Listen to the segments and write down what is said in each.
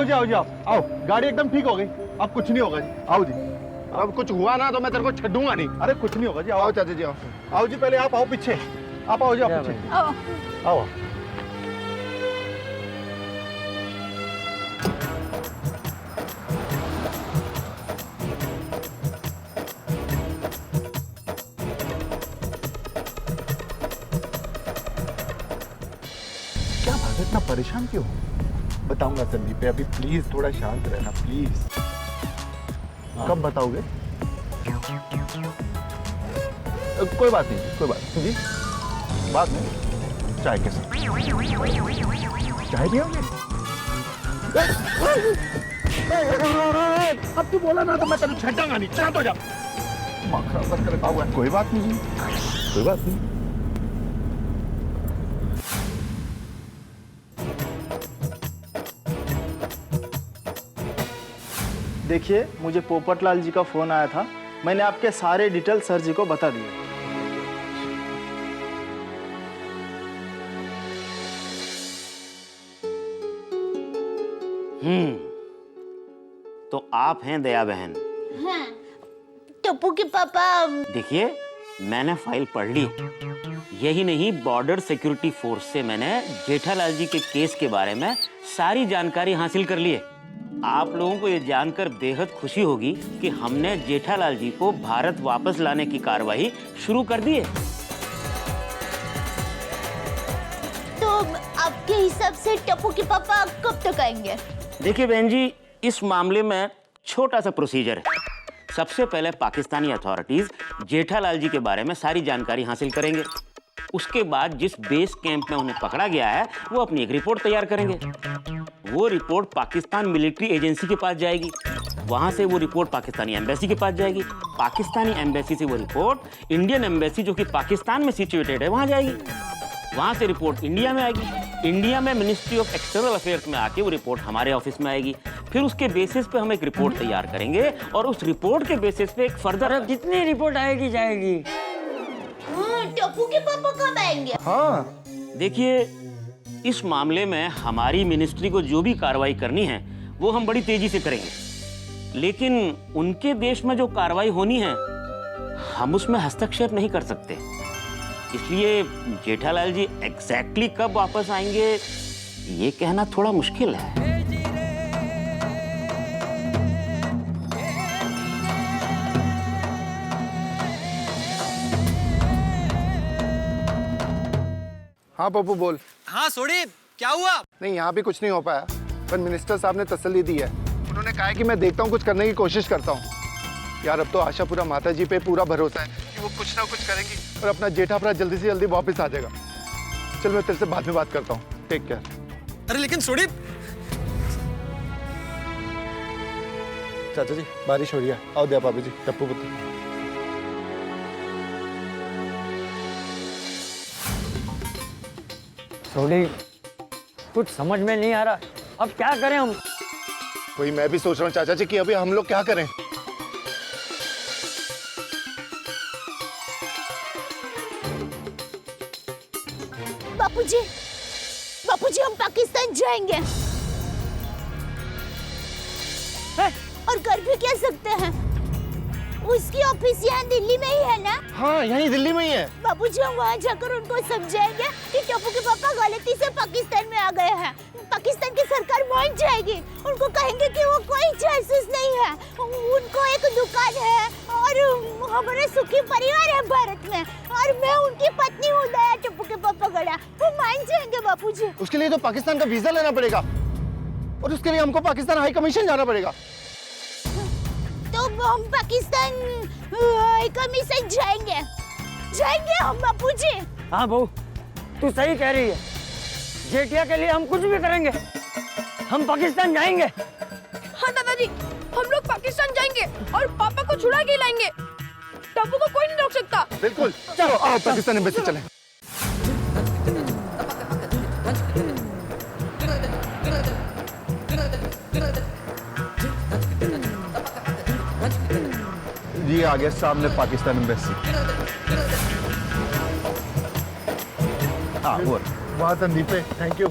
जी आओ जी आओ, गाड़ी एकदम ठीक हो गई, अब कुछ नहीं होगा जी, आओ जी। अब कुछ हुआ ना तो मैं तेरे को छड्डूंगा नहीं। अरे कुछ नहीं होगा जी, आओ आओ चाचा जी आओ। आओ जी, पहले आप आओ पीछे, आप आओ जी, आप पीछे आओ। क्या बात है, इतना परेशान क्यों हो? बताऊंगा संदीप पे, अभी प्लीज थोड़ा शांत रहना प्लीज। कब बताओगे? कोई बात नहीं, कोई बात नहीं जी, बाद में चाय के साथ। चाय पियोगे? अब तू बोला ना तो मैं तेरे छेड़ूंगा नहीं, चला तो जा। कोई बात नहीं जी, कोई बात नहीं। देखिए, मुझे पोपटलाल जी का फोन आया था, मैंने आपके सारे डिटेल सर जी को बता दिए। तो आप हैं दया बहन? हाँ, टप्पू के पापा। देखिए, मैंने फाइल पढ़ ली, यही नहीं बॉर्डर सिक्योरिटी फोर्स से मैंने जेठालाल जी के केस के बारे में सारी जानकारी हासिल कर ली है। आप लोगों को ये जानकर बेहद खुशी होगी कि हमने जेठालाल जी को भारत वापस लाने की कार्रवाई शुरू कर दी है। तो आपके हिसाब से टप्पू के पापा कब तक आएंगे? देखिए बहन जी, इस मामले में छोटा सा प्रोसीजर है। सबसे पहले पाकिस्तानी अथॉरिटीज जेठालाल जी के बारे में सारी जानकारी हासिल करेंगे। उसके बाद जिस बेस कैंप में उन्हें पकड़ा गया है वो अपनी एक रिपोर्ट तैयार करेंगे। वो रिपोर्ट पाकिस्तान मिलिट्री एजेंसी के पास जाएगी, वहां से वो रिपोर्ट पाकिस्तानी एम्बेसी के पास जाएगी, पाकिस्तानी एम्बेसी से वो रिपोर्ट इंडियन एम्बेसी जो कि पाकिस्तान में सिचुएटेड है वहां जाएगी, वहां से रिपोर्ट इंडिया में आएगी, इंडिया में मिनिस्ट्री ऑफ एक्सटर्नल अफेयर्स में आके वो रिपोर्ट हमारे ऑफिस में आएगी। फिर उसके बेसिस पे हम एक रिपोर्ट तैयार करेंगे और उस रिपोर्ट के बेसिस पे एक फर्दर कितनी रिपोर्ट आएगी जाएगी? टप्पू के पापा कब आएंगे? हाँ, देखिए, इस मामले में हमारी मिनिस्ट्री को जो भी कार्रवाई करनी है वो हम बड़ी तेजी से करेंगे, लेकिन उनके देश में जो कार्रवाई होनी है हम उसमें हस्तक्षेप नहीं कर सकते। इसलिए जेठालाल जी एग्जैक्टली कब वापस आएंगे ये कहना थोड़ा मुश्किल है। हाँ पप्पू बोल। हाँ सोडी, क्या हुआ? नहीं, यहाँ भी कुछ नहीं हो पाया, पर मिनिस्टर साहब ने तसल्ली दी है। उन्होंने कहा है कि मैं देखता हूँ, कुछ करने की कोशिश करता हूँ। यार अब तो आशापुरा माता जी पे पूरा भरोसा है कि वो कुछ ना कुछ करेंगी और अपना जेठापुरा जल्दी से जल्दी वापस आ जाएगा। चल मैं तेरे से बाद में बात करता हूँ, टेक केयर। अरे लेकिन सोडी। चाचा जी बारिश हो रही है, आओ दया भाभी जी, टप्पू पुत्र। सोडी, कुछ समझ में नहीं आ रहा, अब क्या करें हम? वही मैं भी सोच रहा हूँ चाचा जी कि अभी हम लोग क्या करें। बापूजी, बापूजी हम पाकिस्तान जाएंगे। और कर भी क्या सकते हैं? उसकी ऑफिस यहाँ दिल्ली में ही है ना? हाँ यहीं दिल्ली में ही है। बाबूजी हम वहाँ जाकर उनको समझाएंगे कि टप्पू के पापा गलती से पाकिस्तान में आ गए हैं। पाकिस्तान की सरकार मान जाएगी। उनको कहेंगे कि वो कोई जासूस नहीं है, उनको एक दुकान है और हमारे सुखी परिवार है भारत में, और मैं उनकी पत्नी हूँ दया टप्पू के पापा गड़ा। वो मान जाएंगे बापूजी। उसके लिए तो पाकिस्तान का वीजा लेना पड़ेगा और उसके लिए हमको पाकिस्तान हाई कमीशन जाना पड़ेगा। तो हम पाकिस्तान हाई कमीशन जाएंगे, जाएंगे हम बापूजी। हाँ बहू, तू सही कह रही है, जेठिया के लिए हम कुछ भी करेंगे, हम पाकिस्तान जाएंगे। हाँ दादाजी, हम लोग पाकिस्तान जाएंगे और पापा को छुड़ा के लाएंगे। टप्पू को कोई नहीं रोक सकता। बिल्कुल, चलो आओ पाकिस्तान एम्बेसी चलें। ये आ गया सामने पाकिस्तान एम्बेसी। हाँ वो वहाँ संदीप है, थैंक यू।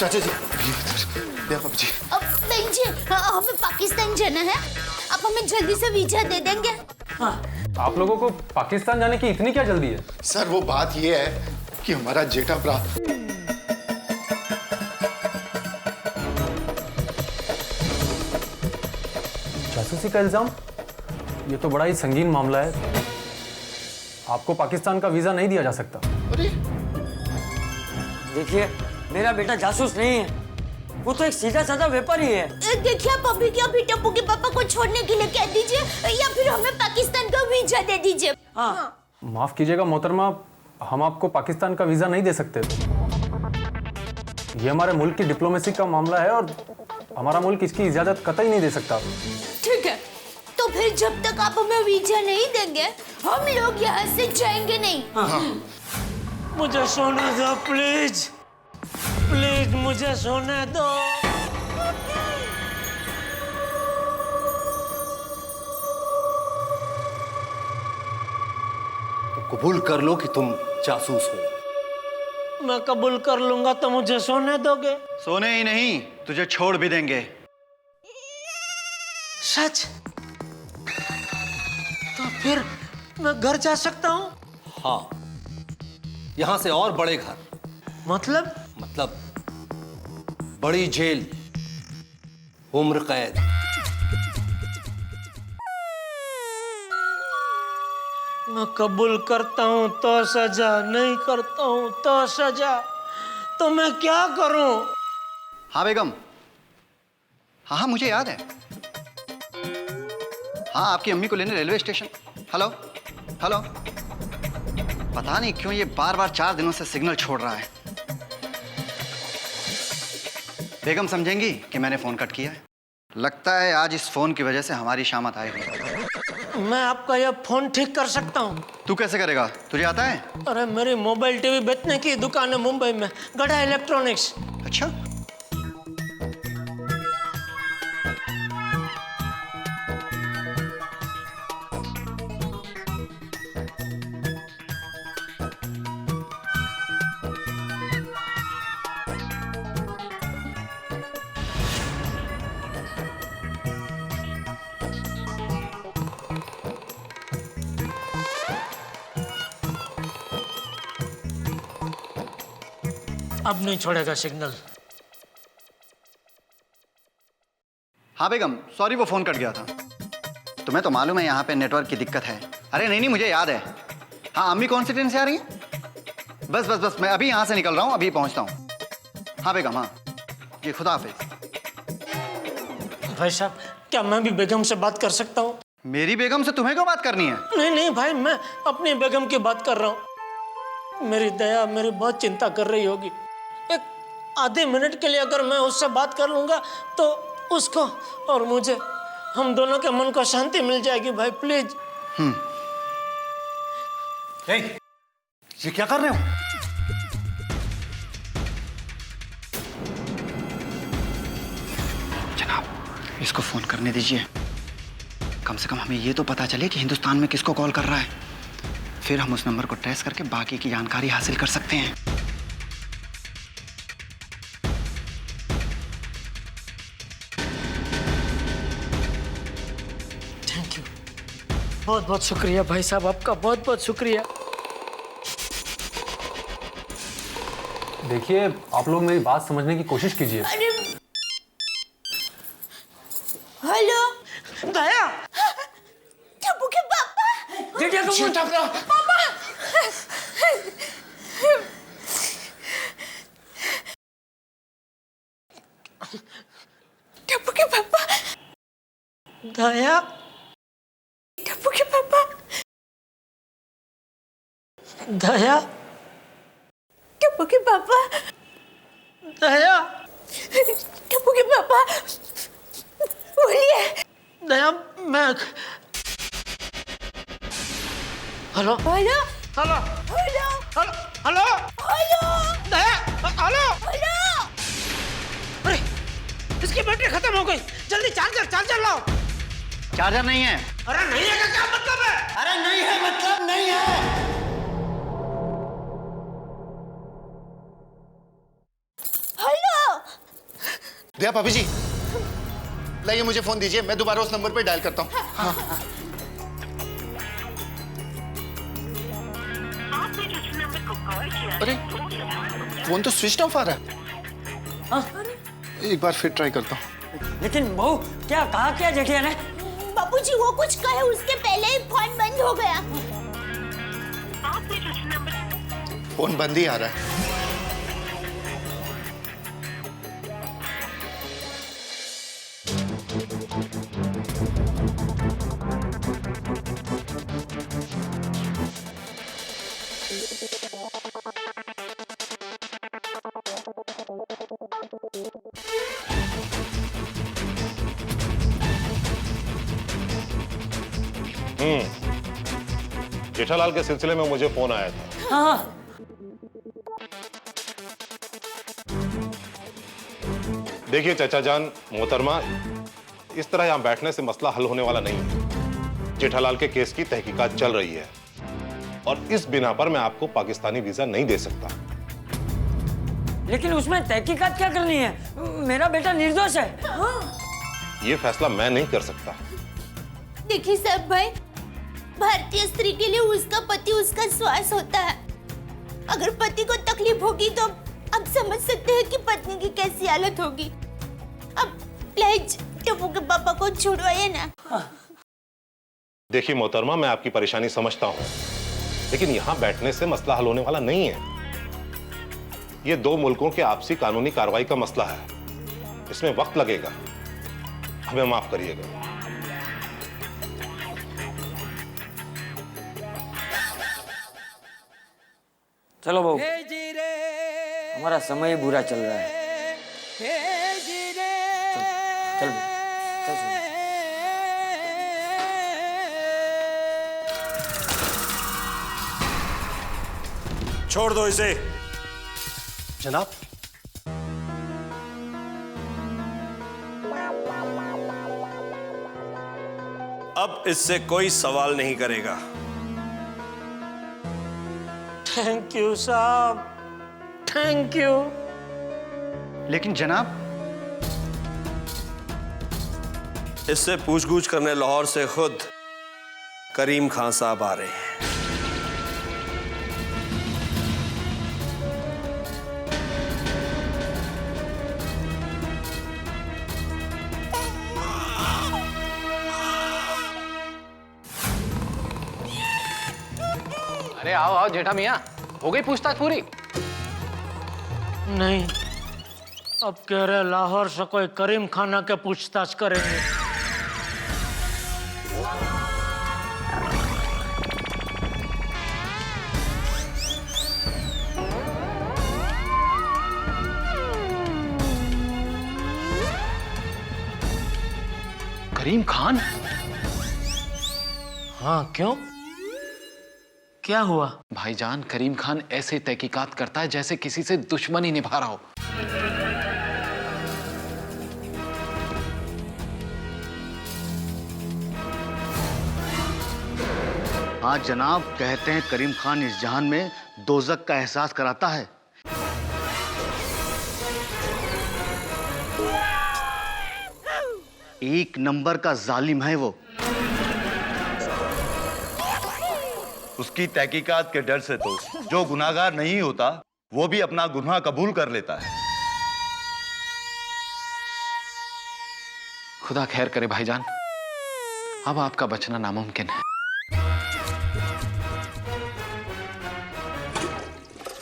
चाचा जी पापा जी। अब बहन जी हमें पाकिस्तान जाना है, आप हमें जल्दी से वीजा दे देंगे? आप लोगों को पाकिस्तान जाने की इतनी क्या जल्दी है? सर वो बात ये है कि हमारा जेठा भरा जासूसी का इल्जाम? ये तो बड़ा ही संगीन मामला है। आपको पाकिस्तान का वीजा नहीं दिया जा सकता। अरे देखिए मेरा बेटा जासूस नहीं है, वो तो एक सीधा साधा व्यापारी है। देखिए आप अभी क्या भी टप्पू के पापा को छोड़ने के लिए कह दीजिए या फिर हमें पाकिस्तान का वीजा दे दीजिए। हाँ माफ कीजिएगा मोहतरमा, हम आपको पाकिस्तान का वीजा नहीं दे सकते। ये हमारे मुल्क की डिप्लोमेसी का मामला है और हमारा मुल्क इसकी इजाजत कतई नहीं दे सकता। ठीक है, तो फिर जब तक आप हमें वीजा नहीं देंगे हम लोग यहाँ से जाएंगे नहीं। मुझे सोने दो प्लीज, प्लीज मुझे सोने दो। तो कबूल कर लो कि तुम जासूस हो। मैं कबूल कर लूंगा तो मुझे सोने दोगे? सोने ही नहीं, तुझे छोड़ भी देंगे। सच? तो फिर मैं घर जा सकता हूँ? हाँ, यहां से और बड़े घर। मतलब बड़ी जेल, उम्र कैद। मैं कबूल करता हूँ तो सजा, नहीं करता हूँ तो सजा। तो मैं क्या करूँ? हाँ बेगम, हाँ मुझे याद है। हाँ, आपकी अम्मी को लेने रेलवे स्टेशन। हेलो हेलो, पता नहीं क्यों ये बार बार 4 दिनों से सिग्नल छोड़ रहा है। बेगम समझेंगी कि मैंने फोन कट किया है। लगता है आज इस फोन की वजह से हमारी शामत आएगी। मैं आपका यह फोन ठीक कर सकता हूँ। तू कैसे करेगा, तुझे आता है? अरे मेरी मोबाइल टीवी बेचने की दुकान है मुंबई में, गढ़ा इलेक्ट्रॉनिक्स। अच्छा, अब नहीं छोड़ेगा सिग्नल। हाँ बेगम, सॉरी वो फोन कट गया था। तुम्हें तो मालूम है यहाँ पे नेटवर्क की दिक्कत है। अरे नहीं, मुझे याद है। हाँ, अम्मी कौन सी ट्रेन से आ रही है? बस मैं अभी यहाँ से निकल रहा हूँ, अभी पहुँचता हूँ। हाँ बेगम, हाँ जी, खुदा हाफिज। भाई साहब, क्या मैं भी बेगम से बात कर सकता हूँ? मेरी बेगम से तुम्हें क्यों बात करनी है? नहीं भाई, मैं अपनी बेगम की बात कर रहा हूँ। मेरी दया मेरी बहुत चिंता कर रही होगी। एक आधे मिनट के लिए अगर मैं उससे बात कर लूंगा तो उसको और मुझे, हम दोनों के मन को शांति मिल जाएगी। भाई प्लीज। ये क्या कर रहे हो? जनाब, इसको फोन करने दीजिए। कम से कम हमें ये तो पता चले कि हिंदुस्तान में किसको कॉल कर रहा है। फिर हम उस नंबर को ट्रेस करके बाकी की जानकारी हासिल कर सकते हैं। थैंक यू, बहुत बहुत शुक्रिया भाई साहब, आपका बहुत बहुत शुक्रिया। देखिए, आप लोग मेरी बात समझने की कोशिश कीजिए। हेलो दया, टप्पू के पापा। जेठिया को फोन पापा। टप्पू के पापा। दया, टप्पू के पापा। दया, टप्पू के पापा। दया, टप्पू के पापा, बोलिए। दया, मैं hello hello hello hello hello hello hello Daya, hello. Hello. अरे इसकी बैटरी खत्म हो गई, जल्दी चार्जर लाओ। चार्जर नहीं है। अरे नहीं है का क्या मतलब है? अरे नहीं है मतलब नहीं है। हेलो दिया भाभी जी, लाइए मुझे फोन दीजिए, मैं दोबारा उस नंबर पे डायल करता हूँ। हाँ। अरे फोन तो स्विच ऑफ आ रहा है। एक बार फिर ट्राई करता हूँ। लेकिन बहू क्या कहा क्या जेठिया ने? बाबूजी वो कुछ कहे उसके पहले ही फोन बंद हो गया। फोन बंद ही आ रहा है। जेठालाल के सिलसिले में मुझे फोन आया था। हाँ। देखिए चाचा जान, मोहतरमा, इस तरह यहां बैठने से मसला हल होने वाला नहीं है। जेठालाल के केस की तहकीकात चल रही है और इस बिना पर मैं आपको पाकिस्तानी वीजा नहीं दे सकता। लेकिन उसमें तहकीकात क्या करनी है? मेरा बेटा निर्दोष है। यह फैसला मैं नहीं कर सकता। देखिए साहब भाई, भारतीय स्त्री के लिए उसका पति उसका श्वास होता है। अगर पति को तकलीफ होगी तो आप समझ सकते हैं कि पत्नी की कैसी हालत होगी। अब प्लीज टप्पू के पापा को छुड़वाइए ना। देखिए मोहतरमा, मैं आपकी परेशानी समझता हूं, लेकिन यहां बैठने से मसला हल होने वाला नहीं है। यह दो मुल्कों के आपसी कानूनी कार्रवाई का मसला है, इसमें वक्त लगेगा। हमें माफ करिएगा। चलो बहू, हमारा समय बुरा चल रहा है। चल, चल, चल। छोड़ दो इसे। जनाब, अब इससे कोई सवाल नहीं करेगा। थैंक यू साहब, थैंक यू। लेकिन जनाब, इससे पूछगूछ करने लाहौर से खुद करीम खान साहब आ रहे हैं। अरे आओ आओ जेठा मियाँ, हो गई पूछताछ पूरी? नहीं, अब कह रहे लाहौर से कोई करीम खाना के पूछताछ करेंगे। करीम खान? हाँ, क्यों? क्या हुआ? भाईजान, करीम खान ऐसे तहकीकात करता है जैसे किसी से दुश्मनी निभा रहा हो। हाँ जनाब, कहते हैं करीम खान इस जहान में दोज़ख का एहसास कराता है। एक नंबर का जालिम है वो। उसकी तहकीकात के डर से तो जो गुनाहगार नहीं होता वो भी अपना गुनाह कबूल कर लेता है। खुदा खैर करे भाईजान, अब आपका बचना नामुमकिन है।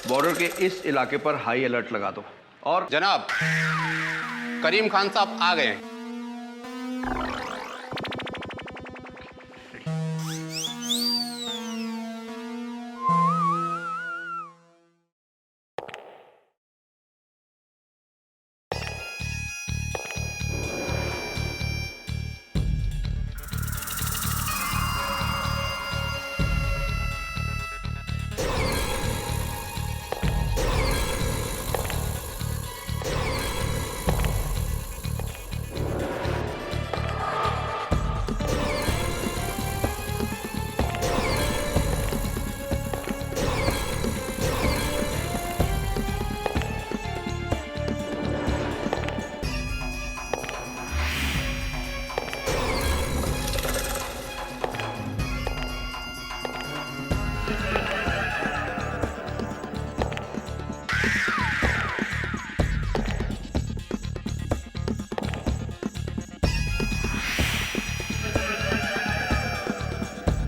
बॉर्डर के इस इलाके पर हाई अलर्ट लगा दो। और जनाब, करीम खान साहब आ गए हैं।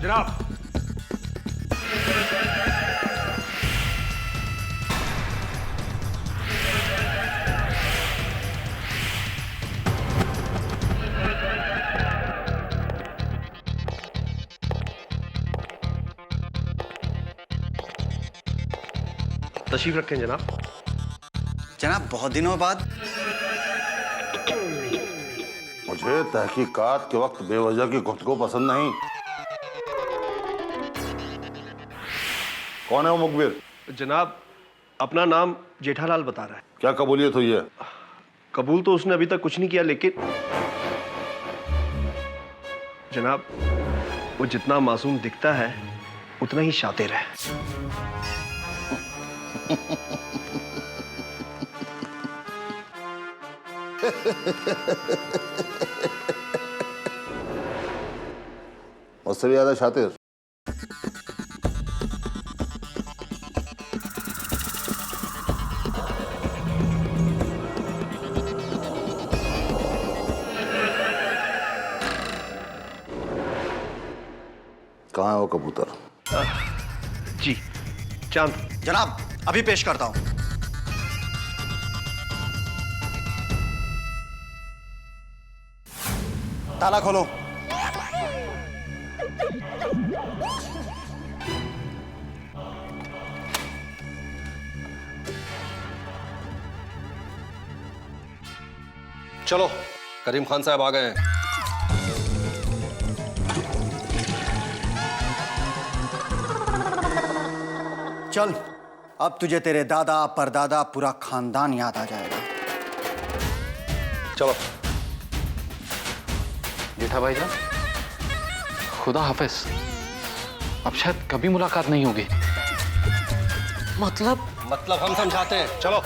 जनाब। तशरीफ रखें जनाब। जनाब बहुत दिनों बाद। मुझे तहकीकात के वक्त बेवजह की गुफ्तगू पसंद नहीं। कौन है वो मुखबिर? जनाब अपना नाम जेठालाल बता रहा है। क्या कबूलियत हुई है? कबूल तो उसने अभी तक कुछ नहीं किया, लेकिन जनाब वो जितना मासूम दिखता है उतना ही शातिर है। मुझसे भी ज्यादा शातिर। कहाँ है वो कबूतर? जी चांद। जनाब अभी पेश करता हूं। ताला खोलो। चलो करीम खान साहब आ गए हैं। चल अब तुझे तेरे दादा परदादा पूरा खानदान याद आ जाएगा। चलो। जेठा भाईजान, खुदा हाफिज। अब शायद कभी मुलाकात नहीं होगी। मतलब हम समझाते हैं। चलो।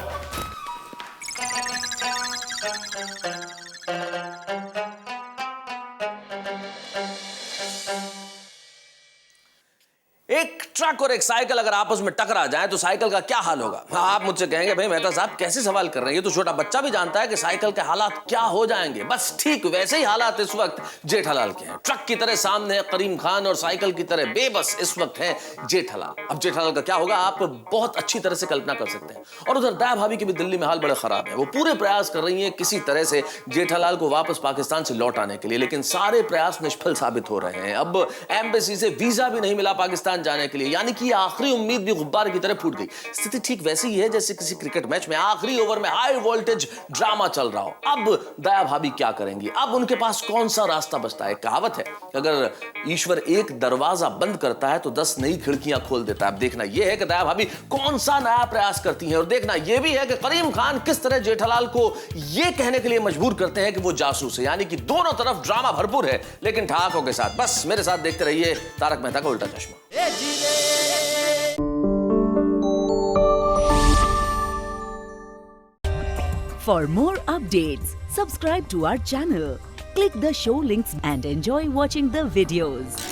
एक ट्रक और एक साइकिल अगर आपस में टकरा जाए तो साइकिल का क्या हाल होगा? आप मुझसे कहेंगे भाई मेहता साहब कैसे सवाल कर रहे हैं, ये तो छोटा बच्चा भी जानता है कि साइकिल के हालात क्या हो जाएंगे। बस ठीक वैसे ही हालात इस वक्त जेठालाल के हैं। ट्रक की तरह सामने है करीम खान और साइकिल की तरह बेबस इस वक्त है जेठालाल। अब जेठालाल का क्या होगा आप बहुत अच्छी तरह से कल्पना कर सकते हैं। और उधर दया भाभी के भी दिल्ली में हाल बड़े खराब है। वो पूरे प्रयास कर रही है किसी तरह से जेठालाल को वापस पाकिस्तान से लौट आने के लिए, लेकिन सारे प्रयास निष्फल साबित हो रहे हैं। अब एम्बेसी से वीजा भी नहीं मिला पाकिस्तान जाने के लिए, यानी कि आखिरी उम्मीद भी गुब्बारे की तरह फूट गई। स्थिति ठीक वैसी ही है जैसे किसी क्रिकेट मैच में आखिरी ओवर में हाई वोल्टेज ड्रामा चल रहा हो। अब दया भाभी क्या करेंगी? अब उनके पास कौन सा रास्ता बचता है? कहावत है कि अगर ईश्वर एक दरवाजा बंद करता है तो 10 नई खिड़कियां खोल देता है। अब देखना यह है कि दया भाभी कौन सा नया प्रयास करती हैं, और देखना यह भी है कि करीम खान किस तरह जेठालाल को यह कहने के लिए मजबूर करते हैं कि वो जासूस है। यानी कि दोनों तरफ ड्रामा भरपूर है लेकिन ठहाकों के साथ। बस मेरे साथ देखते रहिए तारक मेहता का उल्टा चश्मा। For more updates, subscribe to our channel, click the show links and enjoy watching the videos.